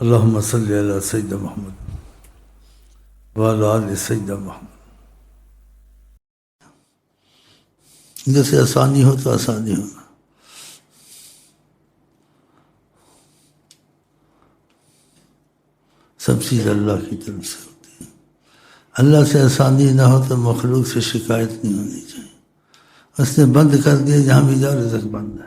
اللہم صلی علی سیدنا محمد وعلی آل سیدنا محمد. جیسے آسانی ہو تو آسانی ہو. سب چیز اللہ کی طرف سے ہوتی ہے. اللہ سے آسانی نہ ہو تو مخلوق سے شکایت نہیں ہونی چاہیے. اس نے بند کر دیا جہاں بھی جاؤ رزق بند ہے.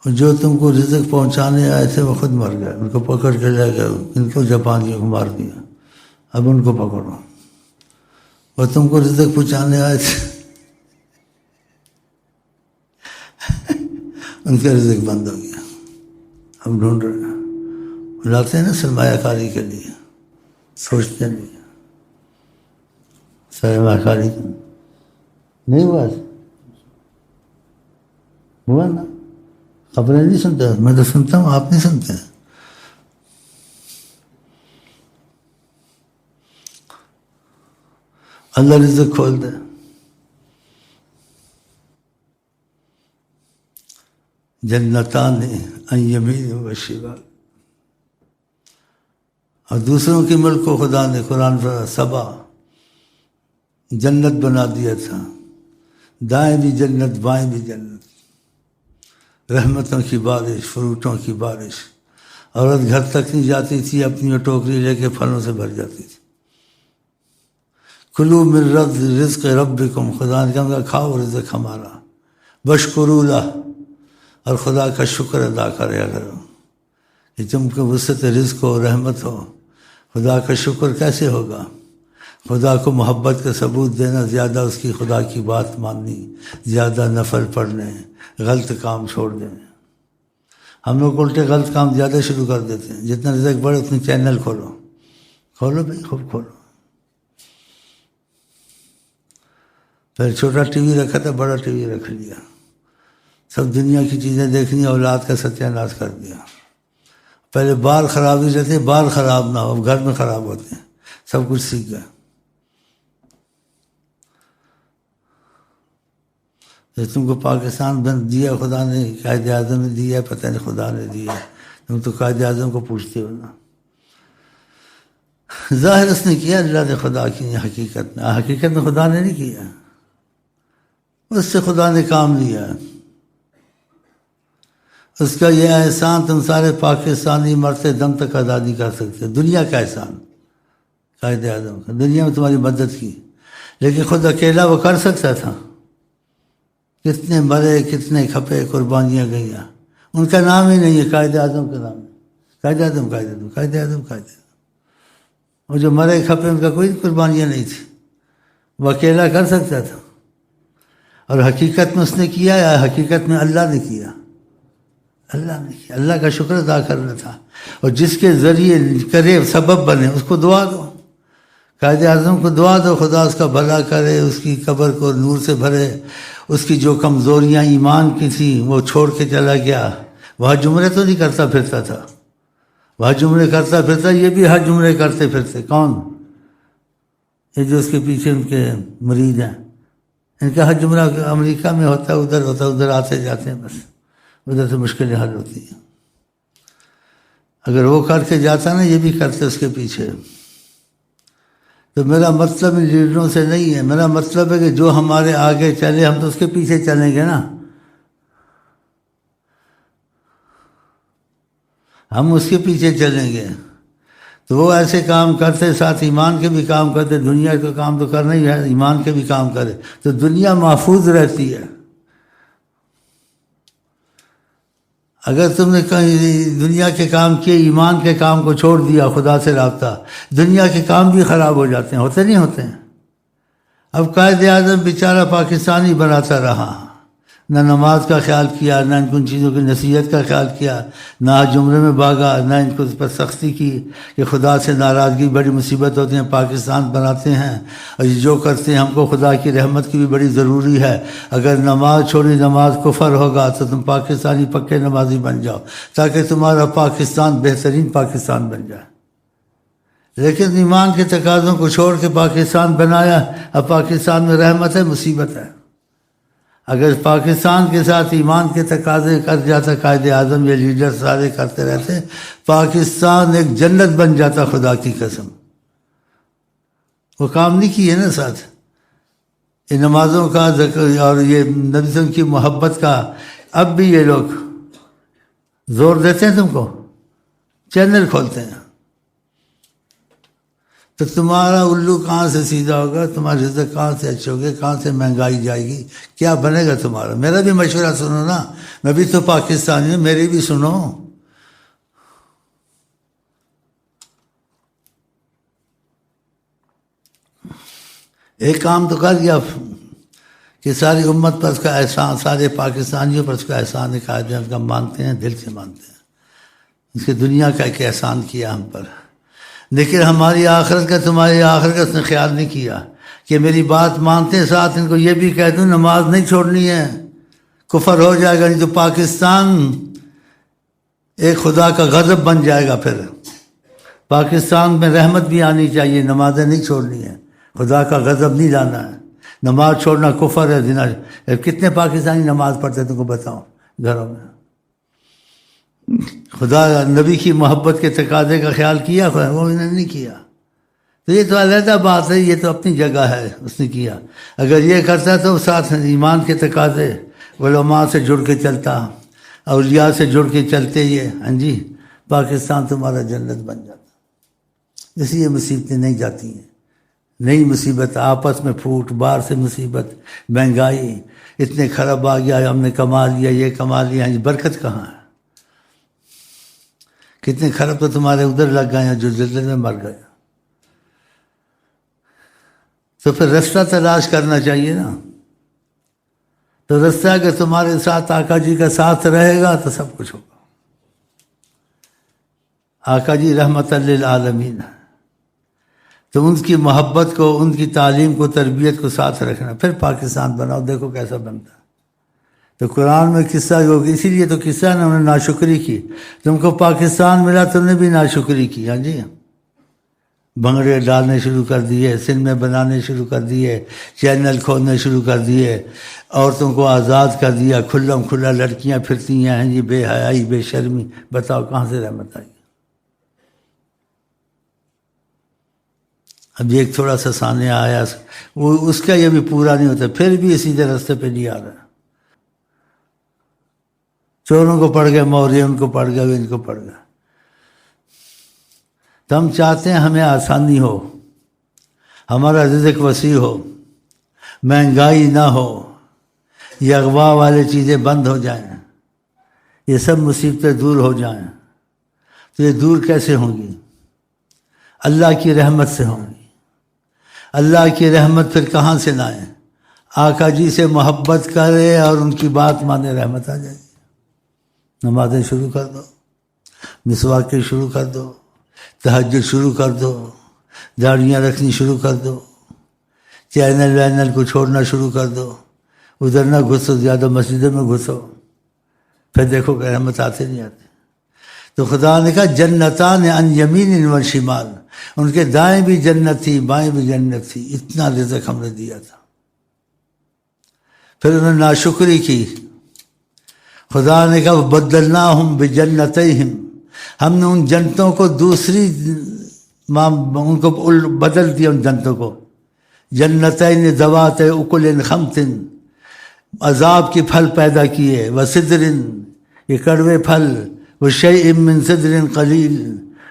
اور جو تم کو رزق پہنچانے آئے تھے وہ خود مر گئے. ان کو پکڑ کے لے گئے. ان کو جاپانیوں کو مار دیا. اب ان کو پکڑو. وہ تم کو رزق پہنچانے آئے تھے ان کا رزق بند ہو گیا. اب ڈھونڈ رہے ہیں. لاتے ہیں نا سرمایہ کاری کے لیے. سوچتے نہیں سرمایہ کاری نہیں ہوا نا. خبریں نہیں سنتے. میں تو سنتا ہوں, آپ نہیں سنتے. اللہ رزق کھول دے. جنتان عن یمین و شمال. اور دوسروں کے ملک کو خدا نے قرآن پر سبا جنت بنا دیا تھا. دائیں بھی جنت بائیں بھی جنت. رحمتوں کی بارش, فروٹوں کی بارش. عورت گھر تک نہیں جاتی تھی, اپنی ٹوکری لے کے پھلوں سے بھر جاتی تھی. کلو من رزق ربکم. خدا نے کہا کھاؤ رزق ہمارا. واشکروا لہ. اور خدا کا شکر ادا کرے. اگر کہ تم کو وسعت رزق ہو, رحمت ہو, خدا کا شکر کیسے ہوگا؟ خدا کو محبت کا ثبوت دینا, زیادہ اس کی خدا کی بات ماننی, زیادہ نفل پڑھنے, غلط کام چھوڑ دینے. ہم لوگ الٹے غلط کام زیادہ شروع کر دیتے ہیں. جتنا رزق بڑھے اتنی چینل کھولو. کھولو بھائی, خوب کھولو. پھر چھوٹا ٹی وی رکھا تھا, بڑا ٹی وی رکھ لیا. سب دنیا کی چیزیں دیکھنی, اولاد کا ستیہ ناش کر دیا. پہلے بال خراب ہی رہتے, بال خراب نہ ہو, گھر میں خراب ہوتے ہیں. سب کچھ سیکھ گئے. تم کو پاکستان بند دیا خدا نے, قائد اعظم نے دیا, پتہ نہیں خدا نے دیا. تم تو قائد اعظم کو پوچھتے ہو نا. ظاہر اس نے کیا, اللہ نے خدا کی. حقیقت میں خدا نے نہیں کیا. اس سے خدا نے کام لیا. اس کا یہ احسان تم سارے پاکستانی مرتے دم تک ادا نہیں کر سکتے. دنیا کا احسان قائد اعظم کا, دنیا میں تمہاری مدد کی, لیکن خود اکیلا وہ کر سکتا تھا. کتنے مرے, کتنے کھپے, قربانیاں گئیں. ان کا نام ہی نہیں ہے, قائد اعظم کا نام ہے. قائد اعظم قائد اعظم قائد اعظم قائد اعظم. اور جو مرے کھپے ان کا کوئی قربانیاں نہیں تھی. وہ اکیلا کر سکتا تھا. اور حقیقت میں اس نے کیا, یا حقیقت میں اللہ نے کیا؟ اللہ نے کیا. اللہ کا شکر ادا کرنا تھا. اور جس کے ذریعے کرے, سبب بنے, اس کو دعا دو. قائد اعظم کو دعا دو, خدا اس کا بھلا کرے, اس کی قبر کو نور سے بھرے. اس کی جو کمزوریاں ایمان کی تھیں وہ چھوڑ کے چلا گیا. وہاں جمعے تو نہیں کرتا پھرتا تھا. وہاں جمعے کرتا پھرتا, یہ بھی ہر جمعے کرتے پھرتے. کون؟ یہ جو اس کے پیچھے ان کے مریض ہیں. ان کا ہر جمعہ امریکہ میں ہوتا ہے, ادھر ہوتا ہے, ادھر آتے جاتے ہیں. بس ادھر سے مشکلیں حل ہوتی ہیں. اگر وہ کر کے جاتا نا, یہ بھی کرتے اس کے پیچھے. تو میرا مطلب ان لیڈروں سے نہیں ہے. میرا مطلب ہے کہ جو ہمارے آگے چلے, ہم تو اس کے پیچھے چلیں گے نا. ہم اس کے پیچھے چلیں گے. تو وہ ایسے کام کرتے, ساتھ ایمان کے بھی کام کرتے. دنیا کا کام تو کرنا ہی ہے, ایمان کے بھی کام کرے تو دنیا محفوظ رہتی ہے. اگر تم نے کہیں دنیا کے کام کیے, ایمان کے کام کو چھوڑ دیا, خدا سے رابطہ, دنیا کے کام بھی خراب ہو جاتے ہیں. ہوتے نہیں ہوتے ہیں. اب قائد اعظم بیچارہ پاکستانی بناتا رہا, نہ نماز کا خیال کیا, نہ ان کو ان چیزوں کی نصیحت کا خیال کیا, نہ جمعے میں بھاگا, نہ ان کو اس پر سختی کی کہ خدا سے ناراضگی بڑی مصیبت ہوتی ہیں. پاکستان بناتے ہیں اور یہ جو کرتے ہیں, ہم کو خدا کی رحمت کی بھی بڑی ضروری ہے. اگر نماز چھوڑی, نماز کفر ہوگا, تو تم پاکستانی پکے نمازی بن جاؤ, تاکہ تمہارا پاکستان بہترین پاکستان بن جائے. لیکن ایمان کے تقاضوں کو چھوڑ کے پاکستان بنایا. اب پاکستان میں رحمت ہے, مصیبت ہے. اگر پاکستان کے ساتھ ایمان کے تقاضے کر جاتا قائد اعظم یا لیڈر سارے کرتے رہتے، پاکستان ایک جنت بن جاتا، خدا کی قسم۔ وہ کام نہیں کیے نا ساتھ، یہ نمازوں کا اور یہ نبی کی محبت کا۔ اب بھی یہ لوگ زور دیتے ہیں، تم کو چینل کھولتے ہیں، تو تمہارا الو کہاں سے سیدھا ہوگا، تمہارے رزق کہاں سے اچھے ہوگے، کہاں سے مہنگائی جائے گی، کیا بنے گا تمہارا؟ میرا بھی مشورہ سنو نا، میں بھی تو پاکستانی ہوں، میری بھی سنو۔ ایک کام تو کر گیا کہ ساری امت پر اس کا احسان، سارے پاکستانیوں پر اس کا احسان ہے، قائد اعظم کا مانتے ہیں، دل سے مانتے ہیں، اس کی دنیا کا ایک احسان کیا ہم پر۔ لیکن ہماری آخرت کا، تمہاری آخرت کا اس نے خیال نہیں کیا کہ میری بات مانتے ہیں، ساتھ ان کو یہ بھی کہہ دوں نماز نہیں چھوڑنی ہے، کفر ہو جائے گا، نہیں تو پاکستان ایک خدا کا غضب بن جائے گا۔ پھر پاکستان میں رحمت بھی آنی چاہیے، نمازیں نہیں چھوڑنی ہے، خدا کا غضب نہیں لانا ہے، نماز چھوڑنا کفر ہے، زنا۔ کتنے پاکستانی نماز پڑھتے تم کو بتاؤ گھروں میں؟ خدا نبی کی محبت کے تقاضے کا خیال کیا، وہ انہوں نے نہیں کیا، تو یہ تو علیحدہ بات ہے، یہ تو اپنی جگہ ہے، اس نے کیا۔ اگر یہ کرتا تو ساتھ ایمان کے تقاضے، علماء سے جڑ کے چلتا، اولیاء سے جڑ کے چلتے، یہ ہاں جی پاکستان تمہارا جنت بن جاتا۔ اس لیے مصیبتیں نہیں جاتی ہیں، نئی مصیبت، آپس میں پھوٹ، باہر سے مصیبت، مہنگائی، اتنے خراب آ گیا، ہم نے کما لیا، یہ کما لیا، برکت کہاں ہے؟ کتنے خراب تو تمہارے ادھر لگ گئے ہیں جو زلزلے میں مر گئے۔ تو پھر رستہ تلاش کرنا چاہیے نا، تو رستہ اگر تمہارے ساتھ آقا جی کا ساتھ رہے گا تو سب کچھ ہوگا۔ آقا جی رحمت للعالمین، تو ان کی محبت کو، ان کی تعلیم کو، تربیت کو ساتھ رکھنا، پھر پاکستان بناؤ، دیکھو کیسا بنتا ہے۔ تو قرآن میں قصہ ہوگی، اسی لیے تو قصہ نے انہوں نے ناشکری کی، تم کو پاکستان ملا تم نے بھی ناشکری کی، ہاں جی، بھنگڑے ڈالنے شروع کر دیے، سنیمے بنانے شروع کر دیے، چینل کھولنے شروع کر دیے، عورتوں کو آزاد کر دیا، کھلم کھلا لڑکیاں پھرتی ہیں، جی بے حیائی، بے شرمی، بتاؤ کہاں سے رحمت آئی؟ اب ایک تھوڑا سا سامنے آیا، وہ اس کا یہ بھی پورا نہیں ہوتا، پھر بھی سیدھے راستے پہ نہیں آ رہا۔ چوروں کو پڑ گئے موری، ان کو پڑ گئے، ان کو پڑ گئے۔ تو ہم چاہتے ہیں ہمیں آسانی ہو، ہمارا رزق وسیع ہو، مہنگائی نہ ہو، یہ اغوا والے چیزیں بند ہو جائیں، یہ سب مصیبتیں دور ہو جائیں۔ تو یہ دور کیسے ہوں گی؟ اللہ کی رحمت سے ہوں گی۔ اللہ کی رحمت پھر کہاں سے نہ آئے؟ آقا جی سے محبت کرے اور ان کی بات مانے، رحمت آ جائے گی۔ نمازیں شروع کر دو، مسواکیں شروع کر دو، تہجد شروع کر دو، داڑیاں رکھنی شروع کر دو، چینل وینل کو چھوڑنا شروع کر دو، ادھر نہ گھسو، زیادہ مسجدوں میں گھسو، پھر دیکھو کہ رحمت آتے نہیں آتے۔ تو خدا نے کہا جنتان عن یمین و شمال، ان کے دائیں بھی جنت تھی، بائیں بھی جنت تھی، اتنا رزق ہم نے دیا تھا۔ پھر انہوں نے ناشکری کی، خدا نے کہا بدلناہم بجنتیہم، ہم نے ان جنتوں کو دوسری، ان کو بدل دیا، ان جنتوں کو، جنتین ذوات اکل خمط، عذاب کے پھل پیدا کیے، وسدر، یہ کڑوے پھل، وشیء من سدر قلیل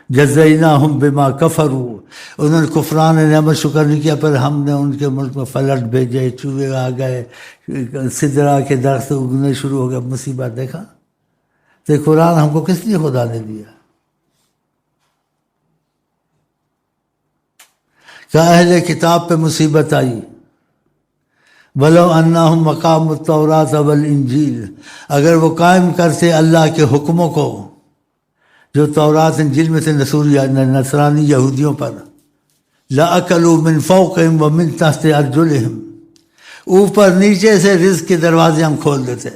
جزیناہم بما کفروا، انہوں نے کفران نعمت شکر نہیں کیا، پھر ہم نے ان کے ملک میں فلٹ بھیجے، چوہے آ گئے، سدرا کے درخت اگنے شروع ہو گئے، مصیبت دیکھا۔ تو قرآن ہم کو کس لیے خدا نے دیا؟ کہ اہل کتاب پہ مصیبت آئی، وَلَوْ أَنَّهُمْ مَقَامُ التَّوْرَاةَ وَالْإِنْجِيلِ، اگر وہ قائم کرتے اللہ کے حکموں کو جو تورات انجیل میں سے نصرانی یہودیوں پر، لَأَكَلُوا مِنْ فَوْقِهِمْ وَمِنْ تَحْتِ أَرْجُلِهِمْ، اوپر نیچے سے رزق کے دروازے ہم کھول دیتے،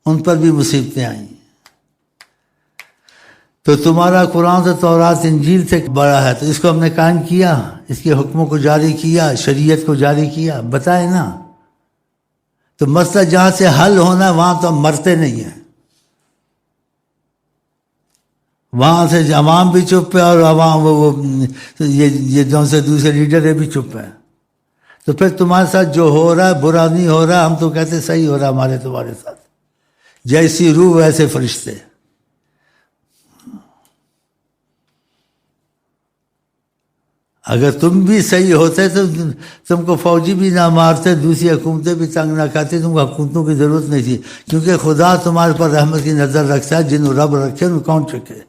ان پر بھی مصیبتیں آئیں۔ تو تمہارا قرآن تو تورات انجیل سے بڑا ہے، تو اس کو ہم نے قائم کیا، اس کے حکموں کو جاری کیا، شریعت کو جاری کیا، بتائے نا۔ تو مسئلہ جہاں سے حل ہونا ہے وہاں تو ہم مرتے نہیں ہیں، وہاں سے عوام بھی چپ ہے اور عوام یہ جو سے دوسرے لیڈر ہے بھی چپ ہے. تو پھر تمہارے ساتھ جو ہو رہا ہے برا نہیں ہو رہا، ہم تو کہتے صحیح ہو رہا ہمارے تمہارے ساتھ. جیسی روح ویسے فرشتے. اگر تم بھی صحیح ہوتے تو تم کو فوجی بھی نہ مارتے، دوسری حکومتیں بھی تنگ نہ کرتی، تم کو حکومتوں کی ضرورت نہیں تھی، کیونکہ خدا تمہارے پر رحمت کی نظر رکھتا ہے. جن رب رکھے ان کون چکے.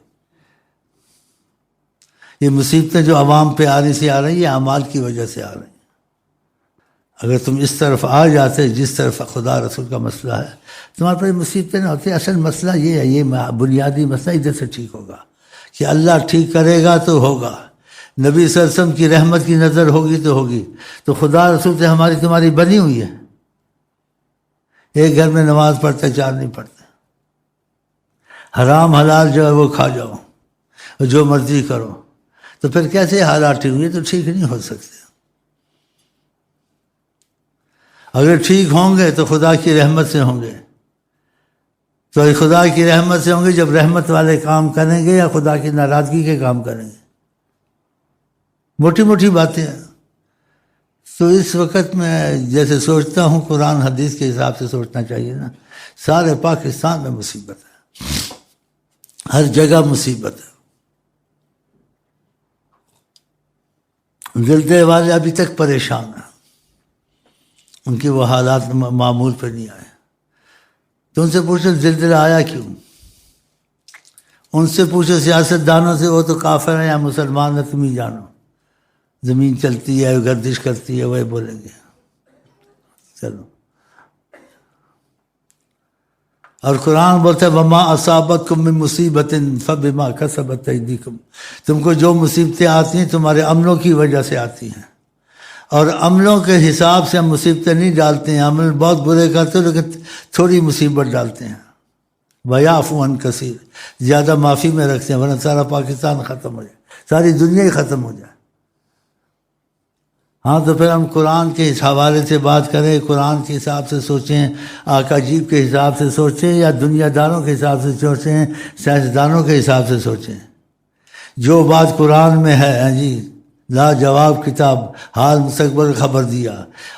یہ مصیبتیں جو عوام پہ آ رہی ہیں یہ اعمال کی وجہ سے آ رہی ہیں. اگر تم اس طرف آ جاتے جس طرف خدا رسول کا مسئلہ ہے، تمہارے پر یہ مصیبتیں نہ ہوتی. اصل مسئلہ یہ ہے، یہ بنیادی مسئلہ ادھر سے ٹھیک ہوگا کہ اللہ ٹھیک کرے گا تو ہوگا، نبی صلی اللہ علیہ وسلم کی رحمت کی نظر ہوگی تو ہوگی. تو خدا رسول سے ہماری تمہاری بنی ہوئی ہے. ایک گھر میں نماز پڑھتے، چار نہیں پڑھتے. حرام حلال جو ہے وہ کھا جاؤ، جو مرضی کرو. تو پھر کیسے حالات ٹھیک ہوئے؟ تو ٹھیک نہیں ہو سکتے. اگر ٹھیک ہوں گے تو خدا کی رحمت سے ہوں گے. تو خدا کی رحمت سے ہوں گے جب رحمت والے کام کریں گے یا خدا کی ناراضگی کے کام کریں گے. موٹی موٹی باتیں ہیں. تو اس وقت میں جیسے سوچتا ہوں قرآن حدیث کے حساب سے سوچنا چاہیے نا. سارے پاکستان میں مصیبت ہے، ہر جگہ مصیبت ہے. زلزلے والے ابھی تک پریشان ہیں، ان کے وہ حالات معمول پہ نہیں آئے. تو ان سے پوچھو زلزلہ آیا کیوں؟ ان سے پوچھو سیاست دانوں سے، وہ تو کافر ہیں یا مسلمان ہیں تم ہی جانو. زمین چلتی ہے، گردش کرتی ہے، وہ بولیں گے. چلو. اور قرآن بولتا ہے وما اصابتکم من مصیبت فبما کسبت ایدیکم. تم کو جو مصیبتیں آتی ہیں تمہارے عملوں کی وجہ سے آتی ہیں، اور عملوں کے حساب سے ہم مصیبتیں نہیں ڈالتے ہیں. عمل بہت برے کرتے ہیں لیکن تھوڑی مصیبت ڈالتے ہیں. ویعفو عن کثیر، زیادہ معافی میں رکھتے ہیں، ورنہ سارا پاکستان ختم ہو جائے، ساری دنیا ہی ختم ہو جائے. ہاں تو پھر ہم قرآن کے اس حوالے سے بات کریں، قرآن کے حساب سے سوچیں، آقا جیب کے حساب سے سوچیں، یا دنیا داروں کے حساب سے سوچیں، سائنسدانوں کے حساب سے سوچیں. جو بات قرآن میں ہے جی لا جواب کتاب، حال مستقبل خبر دیا،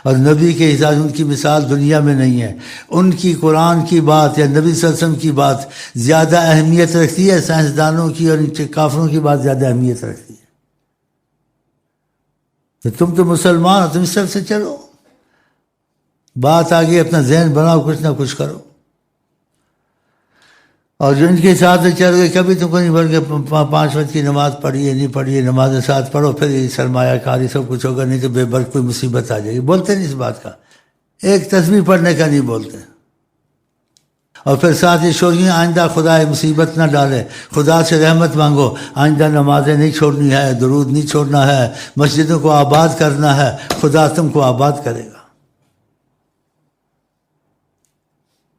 اور نبی کے حساب ان کی مثال دنیا میں نہیں ہے. ان کی قرآن کی بات یا نبی صلی اللہ علیہ وسلم کی بات زیادہ اہمیت رکھتی ہے، سائنسدانوں کی اور کافروں کی بات زیادہ اہمیت رکھتی ہے. تو تم تو مسلمان ہو، تم اس طرف سے چلو. بات آگے اپنا ذہن بناؤ، کچھ نہ کچھ کرو. اور جو ان کے ساتھ چل گئے، کبھی تم کو نہیں بول کے 5 وقت کی نماز پڑھیے نہیں پڑھیے، نماز ساتھ پڑھو، پھر یہ سرمایہ کاری سب کچھ ہوگا، نہیں تو بے برق کوئی مصیبت آ جائے گی. بولتے نہیں اس بات کا، ایک تسبیح پڑھنے کا نہیں بولتے. اور پھر ساتھ ہی شوریاں آئندہ خدا مصیبت نہ ڈالے، خدا سے رحمت مانگو، آئندہ نمازیں نہیں چھوڑنی ہے، درود نہیں چھوڑنا ہے، مسجدوں کو آباد کرنا ہے، خدا تم کو آباد کرے گا.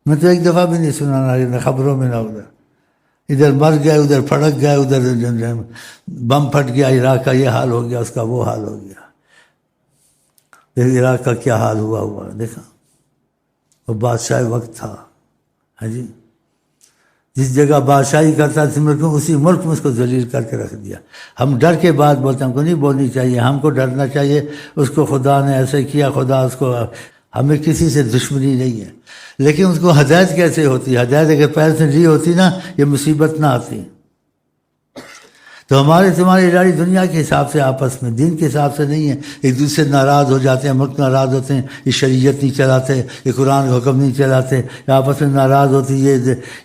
میں تو ایک دفعہ بھی نہیں سنا، نہ خبروں میں نہ ادھر مر گئے، ادھر پھڑک گئے، ادھر بم پھٹ گیا، عراق کا یہ حال ہو گیا، اس کا وہ حال ہو گیا. دیکھ عراق کا کیا حال ہوا دیکھا. وہ بادشاہ وقت تھا، ہاں جی، جس جگہ بادشاہی کرتا تھا اسی ملک میں اس کو ذلیل کر کے رکھ دیا. ہم ڈر کے بات بولتے ہیں، ہم کو نہیں بولنی چاہیے، ہم کو ڈرنا چاہیے. اس کو خدا نے ایسے کیا، خدا اس کو، ہمیں کسی سے دشمنی نہیں ہے، لیکن اس کو ہدایت کیسے ہوتی ہے؟ ہدایت اگر پہلے سے لی ہوتی نا یہ مصیبت نہ آتی. تو ہماری تمہاری لڑائی دنیا کے حساب سے آپس میں، دین کے حساب سے نہیں ہے. ایک دوسرے ناراض ہو جاتے ہیں، ملک ناراض ہوتے ہیں، یہ شریعت نہیں چلاتے، یہ قرآن کا حکم نہیں چلاتے، آپس میں ناراض ہوتی،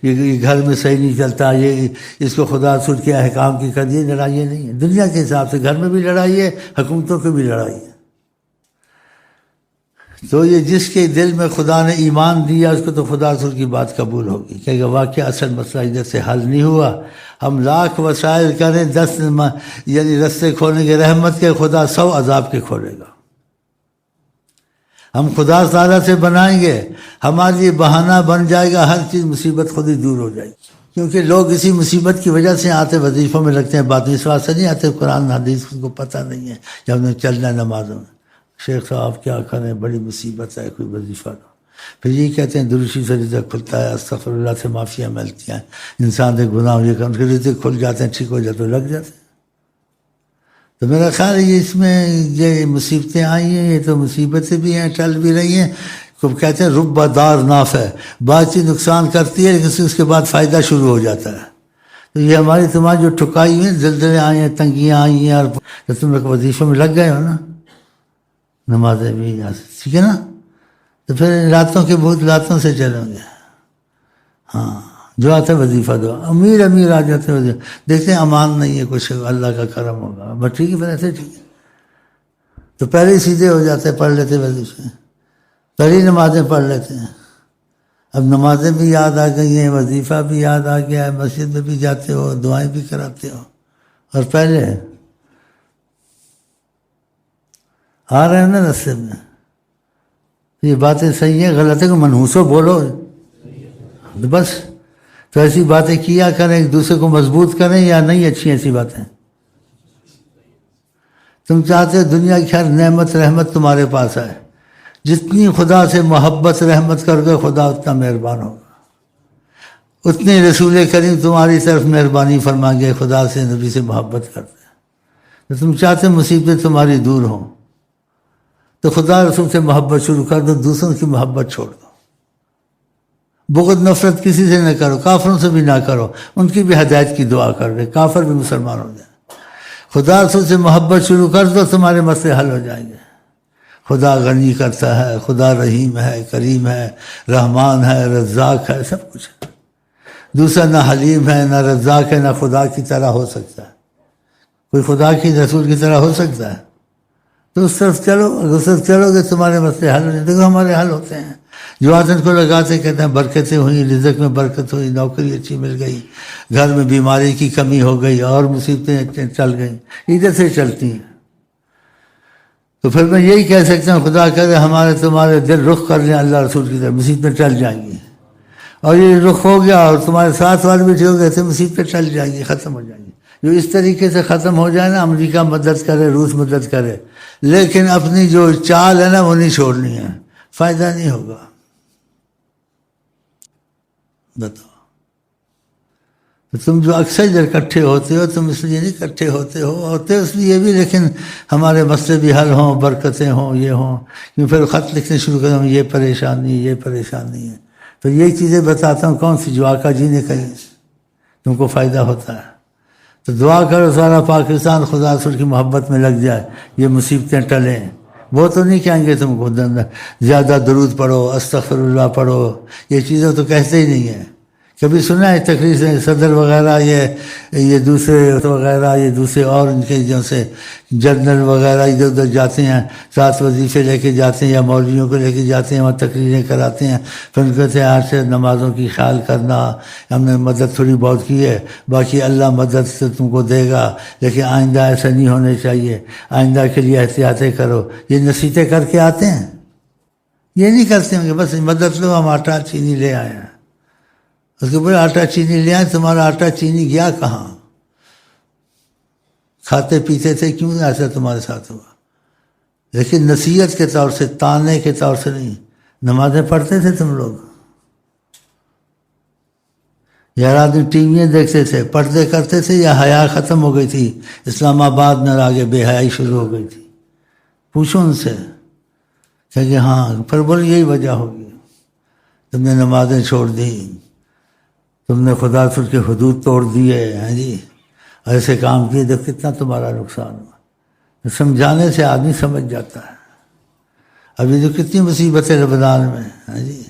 یہ گھر میں صحیح نہیں چلتا، یہ اس کو خدا رسول کے احکام کی کر، یہ لڑائی نہیں ہے. دنیا کے حساب سے گھر میں بھی لڑائی ہے، حکومتوں کی بھی لڑائی ہے. تو یہ جس کے دل میں خدا نے ایمان دیا اس کو تو خدا رسول کی بات قبول ہوگی کہ واقعہ اصل مسئلہ ادھر سے حل نہیں ہوا. ہم لاکھ وسائل کریں، 10 یعنی رستے کھولنے کے رحمت کے، خدا 100 عذاب کے کھولے گا. ہم خدا تعالیٰ سے بنائیں گے، ہمارے لیے بہانہ بن جائے گا، ہر چیز مصیبت خود ہی دور ہو جائے گی. کیونکہ لوگ اسی مصیبت کی وجہ سے آتے، وظیفوں میں لگتے ہیں، بات اس واسطے نہیں آتے قرآن حدیث کو پتہ نہیں ہے، جب انہیں چلنا ہے نمازوں میں. شیخ صاحب کیا کریں، بڑی مصیبت ہے، کوئی وظیفہ دو. پھر یہ کہتے ہیں درشی سے رزق کھلتا ہے، استغفر اللہ سے معافیاں ملتی ہیں، انسان کے گناہ یہ ان کے رزق کھل جاتے ہیں، ٹھیک ہو جاتے ہیں، لگ جاتے ہیں۔ تو میرا خیال ہے یہ اس میں یہ مصیبتیں آئی ہیں، یہ تو مصیبتیں بھی ہیں، ٹل بھی رہی ہیں۔ کہتے ہیں رب دار نافع، بات چیز نقصان کرتی ہے لیکن اس کے بعد فائدہ شروع ہو جاتا ہے۔ تو یہ ہماری تمہاری جو ٹھکائی ہوئی ہیں، زلزلے آئے ہیں، تنگیاں آئی ہیں، اور تم لوگ وظیفوں میں لگ گئے ہو نا، نمازیں بھی ٹھیک ہے نا، تو پھر راتوں کے بھوت راتوں سے چلیں گے۔ ہاں جو آتا ہے وظیفہ دو، امیر آ جاتے ہیں وظیفہ، دیکھتے ہیں امان نہیں ہے کچھ، اللہ کا کرم ہوگا، بس ٹھیک ہے، پھر ایسے ٹھیک ہے، تو پہلے ہی سیدھے ہو جاتے ہیں، پڑھ لیتے وظیفے، پہلی نمازیں پڑھ لیتے ہیں۔ اب نمازیں بھی یاد آ گئی ہیں، وظیفہ بھی یاد آ گیا ہے، مسجد میں بھی جاتے ہو، دعائیں بھی کراتے ہو، اور پہلے آ رہے ہیں نا رستے میں، یہ باتیں صحیح ہیں غلط ہے کہ منحوسو بولو، تو بس تو ایسی باتیں کیا کریں، ایک دوسرے کو مضبوط کریں، یا نہیں اچھی ایسی باتیں؟ تم چاہتے ہو دنیا کی ہر نعمت رحمت تمہارے پاس آئے، جتنی خدا سے محبت رحمت کر کے خدا اتنا مہربان ہوگا، اتنی رسول کریم تمہاری طرف مہربانی فرما گے، خدا سے نبی سے محبت کرتے ہیں۔ تو تم چاہتے مصیبتیں تمہاری دور ہوں تو خدا رسول سے محبت شروع کر دو، دوسروں کی محبت چھوڑ دو، بغض نفرت کسی سے نہ کرو، کافروں سے بھی نہ کرو، ان کی بھی ہدایت کی دعا کر دے، کافر بھی مسلمان ہو جائے، خدا رسول سے محبت شروع کر دو، تمہارے مسئلے حل ہو جائیں گے۔ خدا غنی کرتا ہے، خدا رحیم ہے، کریم ہے، رحمان ہے، رزاق ہے، سب کچھ ہے۔ دوسرا نہ حلیم ہے، نہ رزاق ہے، نہ خدا کی طرح ہو سکتا ہے، کوئی خدا کی رسول کی طرح ہو سکتا ہے؟ تو اس طرف چلو، اگر اس طرف چلو گے تمہارے مسئلے حل ہو جائیں۔ دیکھو ہمارے حل ہوتے ہیں، جو آدمی کو لگاتے کہتے ہیں برکتیں ہوئیں، رزق میں برکت ہوئی، نوکری اچھی مل گئی، گھر میں بیماری کی کمی ہو گئی، اور مصیبتیں چل گئیں، ادھر سے چلتی ہیں۔ تو پھر میں یہی کہہ سکتا ہوں خدا کرے ہمارے تمہارے دل رخ کر لیں اللہ رسول کی طرف، مصیبتیں ٹل جائیں گی، اور یہ رخ ہو گیا اور تمہارے ساتھ والے بھی ہو گئے تو مصیبتیں ٹل جائیں گی، ختم ہو جائیں گی۔ جو اس طریقے سے ختم ہو جائے نا، امریکہ مدد کرے، روس مدد کرے، لیکن اپنی جو چال ہے نا وہ نہیں چھوڑنی ہے، فائدہ نہیں ہوگا۔ بتاؤ، تم جو اکثر جب اکٹھے ہوتے ہو، تم اس لیے نہیں اکٹھے ہوتے اس لیے بھی، لیکن ہمارے مسئلے بھی حل ہوں، برکتیں ہوں، یہ ہوں، کیوں پھر خط لکھنے شروع کرتا ہوں، یہ پریشانی ہے، تو یہی چیزیں بتاتا ہوں کون سی جو آقا جی نے کہی، تم کو فائدہ ہوتا ہے۔ تو دعا کرو سارا پاکستان خدا رسول کی محبت میں لگ جائے، یہ مصیبتیں ٹلیں۔ وہ تو نہیں کہیں گے تم کو زیادہ درود پڑھو، استغفر اللہ پڑھو، یہ چیزیں تو کہتے ہی نہیں ہیں۔ کبھی سنا ہے تقریر سے صدر وغیرہ یہ دوسرے وغیرہ، یہ دوسرے اور ان کے جو سے جنرل وغیرہ ادھر ادھر جاتے ہیں، ساتھ وظیفے لے کے جاتے ہیں، یا مولویوں کو لے کے جاتے ہیں، وہاں تقریریں کراتے ہیں، پھر ان کہتے ہیں آج سے نمازوں کی خیال کرنا، ہم نے مدد تھوڑی بہت کی ہے، باقی اللہ مدد سے تم کو دے گا، لیکن آئندہ ایسا نہیں ہونے چاہیے، آئندہ کے لیے احتیاطیں کرو، یہ نصیحتیں کر کے آتے ہیں۔ یہ نہیں کرتے ہوں کہ بس مدد لو، ہم آٹا چینی لے آئے ہیں، اس کے بولے آٹا چینی لے آئے، تمہارا آٹا چینی گیا کہاں؟ کھاتے پیتے تھے، کیوں ایسا تمہارے ساتھ ہوا؟ لیکن نصیحت کے طور سے، تانے کے طور سے نہیں۔ نمازیں پڑھتے تھے تم لوگ، یا رات میں ٹی ویاں دیکھتے تھے، پردے کرتے تھے، یا حیا ختم ہو گئی تھی؟ اسلام آباد میں آگے بے حیائی شروع ہو گئی تھی؟ پوچھو ان سے کہ ہاں، پھر بولے یہی وجہ ہوگی، تم نے نمازیں چھوڑ دی، تم نے خدا رسول کے حدود توڑ دیے ہیں جی، ایسے کام کیے، تو کتنا تمہارا نقصان ہوا۔ سمجھانے سے آدمی سمجھ جاتا ہے۔ ابھی جو کتنی مصیبتیں رمضان میں ہیں جی،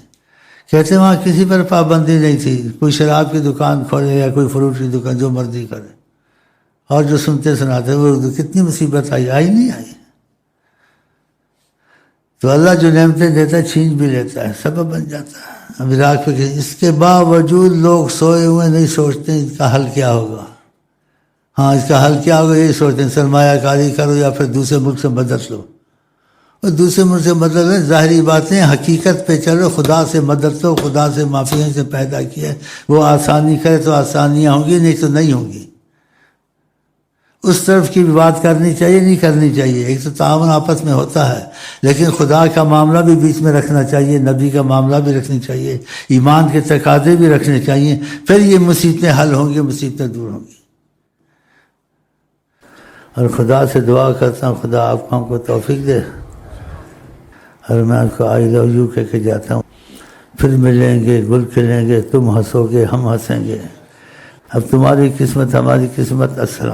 کہتے ہیں وہاں کسی پر پابندی نہیں تھی، کوئی شراب کی دکان کھولے یا کوئی فروٹ کی دکان، جو مرضی کرے، اور جو سنتے سناتے وہ کتنی مصیبت آئی نہیں آئی؟ تو اللہ جو نعمتیں دیتا ہے چھین بھی لیتا ہے، سبب بن جاتا ہے۔ اب عراق پہ اس کے باوجود لوگ سوئے ہوئے نہیں سوچتے اس کا حل کیا ہوگا۔ ہاں، اس کا حل کیا ہوگا یہی سوچتے ہیں، سرمایہ کاری کرو یا پھر دوسرے ملک سے مدد لو، اور دوسرے ملک سے مدد لو، ظاہری باتیں، حقیقت پہ چلو، خدا سے مدد لو، خدا سے معافی سے پیدا کیا ہے، وہ آسانی کرے تو آسانیاں ہوں گی، نہیں تو نہیں ہوں گی۔ اس طرف کی بھی بات کرنی چاہیے نہیں کرنی چاہیے. ایک تو تعاون آپس میں ہوتا ہے، لیکن خدا کا معاملہ بھی بیچ میں رکھنا چاہیے، نبی کا معاملہ بھی رکھنی چاہیے، ایمان کے تقاضے بھی رکھنے چاہیے. پھر یہ مصیبتیں حل ہوں گی، مصیبتیں دور ہوں گی. اور خدا سے دعا کرتا ہوں خدا آپ کو ہم کو توفیق دے. اور میں آپ کو آئی لو یو کہہ کے جاتا ہوں. پھر ملیں گے، گل کھلیں گے، تم ہنسو گے، ہم ہنسیں گے. اب تمہاری قسمت ہماری قسمت. السلام.